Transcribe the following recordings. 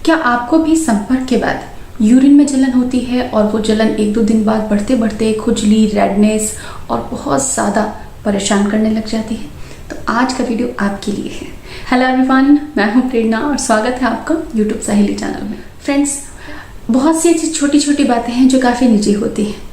क्या आपको भी संपर्क के बाद यूरिन में जलन होती है और वो जलन 1-2 दिन बाद बढ़ते बढ़ते खुजली, रेडनेस और बहुत ज़्यादा परेशान करने लग जाती है? तो आज का वीडियो आपके लिए है। हेलो एवरीवन, मैं हूं प्रेरणा और स्वागत है आपका यूट्यूब सहेली चैनल में। फ्रेंड्स, बहुत सी ऐसी छोटी छोटी बातें हैं जो काफ़ी निजी होती हैं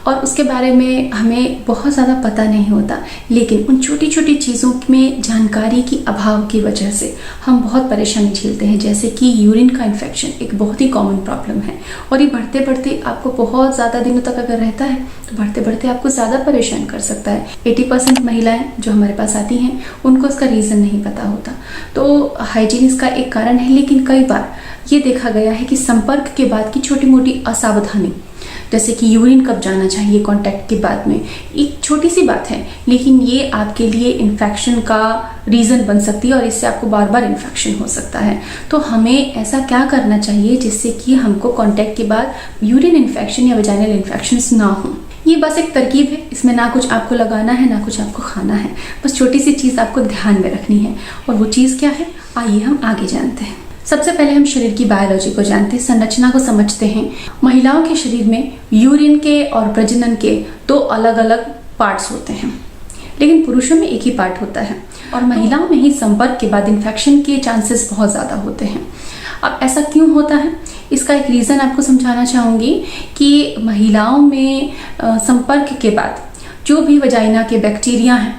और उसके बारे में हमें बहुत ज़्यादा पता नहीं होता, लेकिन उन छोटी छोटी चीज़ों में जानकारी की अभाव की वजह से हम बहुत परेशानी झेलते हैं। जैसे कि यूरिन का इन्फेक्शन एक बहुत ही कॉमन प्रॉब्लम है और ये बढ़ते बढ़ते आपको बहुत ज़्यादा दिनों तक अगर रहता है तो बढ़ते बढ़ते आपको ज़्यादा परेशान कर सकता है। 80% महिलाएं जो हमारे पास आती हैं उनको इसका रीज़न नहीं पता होता, तो हाइजीन इसका एक कारण है। लेकिन कई बार ये देखा गया है कि संपर्क के बाद की छोटी मोटी असावधानी, जैसे कि यूरिन कब जाना चाहिए कांटेक्ट के बाद में, एक छोटी सी बात है लेकिन ये आपके लिए इन्फेक्शन का रीज़न बन सकती है और इससे आपको बार बार इन्फेक्शन हो सकता है। तो हमें ऐसा क्या करना चाहिए जिससे कि हमको कांटेक्ट के बाद यूरिन इन्फेक्शन या वजाइनल इन्फेक्शंस ना हो। ये बस एक तरकीब है, इसमें ना कुछ आपको लगाना है ना कुछ आपको खाना है, बस छोटी सी चीज़ आपको ध्यान में रखनी है। और वो चीज़ क्या है, आइए हम आगे जानते हैं। सबसे पहले हम शरीर की बायोलॉजी को जानते हैं, संरचना को समझते हैं। महिलाओं के शरीर में यूरिन के और प्रजनन के 2 अलग अलग पार्ट्स होते हैं, लेकिन पुरुषों में एक ही पार्ट होता है और महिलाओं में ही संपर्क के बाद इन्फेक्शन के चांसेस बहुत ज़्यादा होते हैं। अब ऐसा क्यों होता है, इसका एक रीज़न आपको समझाना चाहूँगी कि महिलाओं में संपर्क के बाद जो भी वजाइना के बैक्टीरिया हैं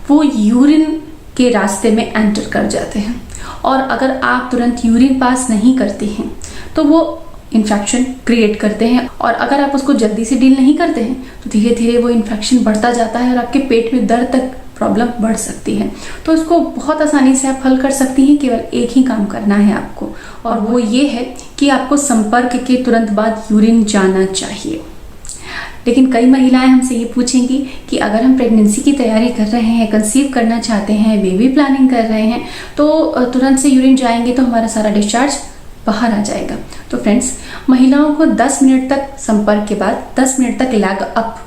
वो यूरिन के रास्ते में एंटर कर जाते हैं और अगर आप तुरंत यूरिन पास नहीं करते हैं तो वो इन्फेक्शन क्रिएट करते हैं और अगर आप उसको जल्दी से डील नहीं करते हैं तो धीरे धीरे वो इन्फेक्शन बढ़ता जाता है और आपके पेट में दर्द तक प्रॉब्लम बढ़ सकती है। तो इसको बहुत आसानी से आप हल कर सकती हैं, केवल एक ही काम करना है आपको, और वो ये है कि आपको संपर्क के तुरंत बाद यूरिन जाना चाहिए। लेकिन कई महिलाएं हमसे ये पूछेंगी कि अगर हम प्रेगनेंसी की तैयारी कर रहे हैं, कंसीव करना चाहते हैं, बेबी प्लानिंग कर रहे हैं, तो तुरंत से यूरिन जाएंगे तो हमारा सारा डिस्चार्ज बाहर आ जाएगा। तो फ्रेंड्स, महिलाओं को 10 मिनट तक संपर्क के बाद 10 मिनट तक लैग अप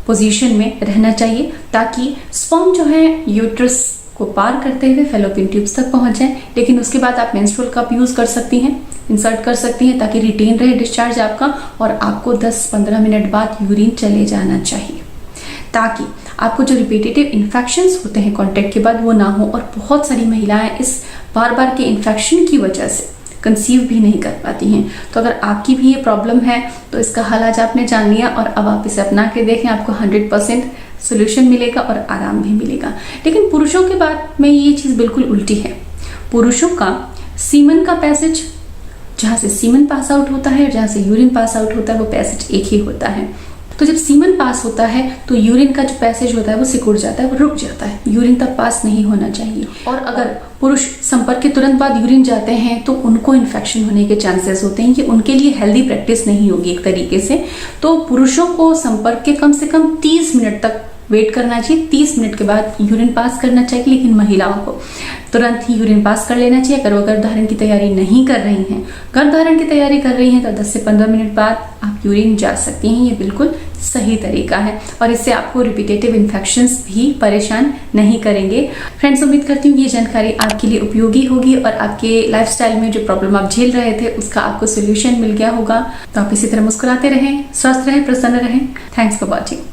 पोजीशन में रहना चाहिए ताकि स्पर्म जो है यूट्रस को पार करते हुए फैलोपियन ट्यूब्स तक पहुंच जाए। लेकिन उसके बाद आप मेंस्ट्रुअल कप यूज़ कर सकती हैं, इंसर्ट कर सकती हैं ताकि रिटेन रहे डिस्चार्ज आपका, और आपको 10-15 मिनट बाद यूरिन चले जाना चाहिए ताकि आपको जो रिपीटेटिव इन्फेक्शंस होते हैं कांटेक्ट के बाद वो ना हो। और बहुत सारी महिलाएं इस बार बार के इन्फेक्शन की वजह से कंसीव भी नहीं कर पाती हैं। तो अगर आपकी भी ये प्रॉब्लम है तो इसका हल आज आपने जान लिया और अब आप इसे अपना के देखें, आपको 100% सोल्यूशन मिलेगा और आराम भी मिलेगा। लेकिन पुरुषों के बात में ये चीज़ बिल्कुल उल्टी है। पुरुषों का सीमन का पैसेज, जहाँ से सीमन पास आउट होता है और जहाँ से यूरिन पास आउट होता है, वो पैसेज एक ही होता है। तो जब सीमन पास होता है तो यूरिन का जो पैसेज होता है वो सिकुड़ जाता है, वो रुक जाता है, यूरिन तब पास नहीं होना चाहिए। और अगर पुरुष संपर्क के तुरंत बाद यूरिन जाते हैं तो उनको इन्फेक्शन होने के चांसेस होते हैं। ये उनके लिए हेल्दी प्रैक्टिस नहीं होगी एक तरीके से। तो पुरुषों को संपर्क के कम से कम 30 मिनट तक वेट करना चाहिए, 30 मिनट के बाद यूरिन पास करना चाहिए। लेकिन महिलाओं को तुरंत ही यूरिन पास कर लेना चाहिए। अगर वो गर्भधारण की तैयारी नहीं कर रही हैं, गर्भधारण की तैयारी कर रही हैं, तो 10 से 15 मिनट बाद आप यूरिन जा सकती हैं। ये बिल्कुल सही तरीका है और इससे आपको रिपीटेटिव इन्फेक्शंस भी परेशान नहीं करेंगे। फ्रेंड्स, उम्मीद करती हूँ ये जानकारी आपके लिए उपयोगी होगी और आपके लाइफस्टाइल में जो प्रॉब्लम आप झेल रहे थे उसका आपको सोल्यूशन मिल गया होगा। तो आप इसी तरह मुस्कुराते रहें, स्वस्थ रहें, प्रसन्न रहें। Thanks for watching.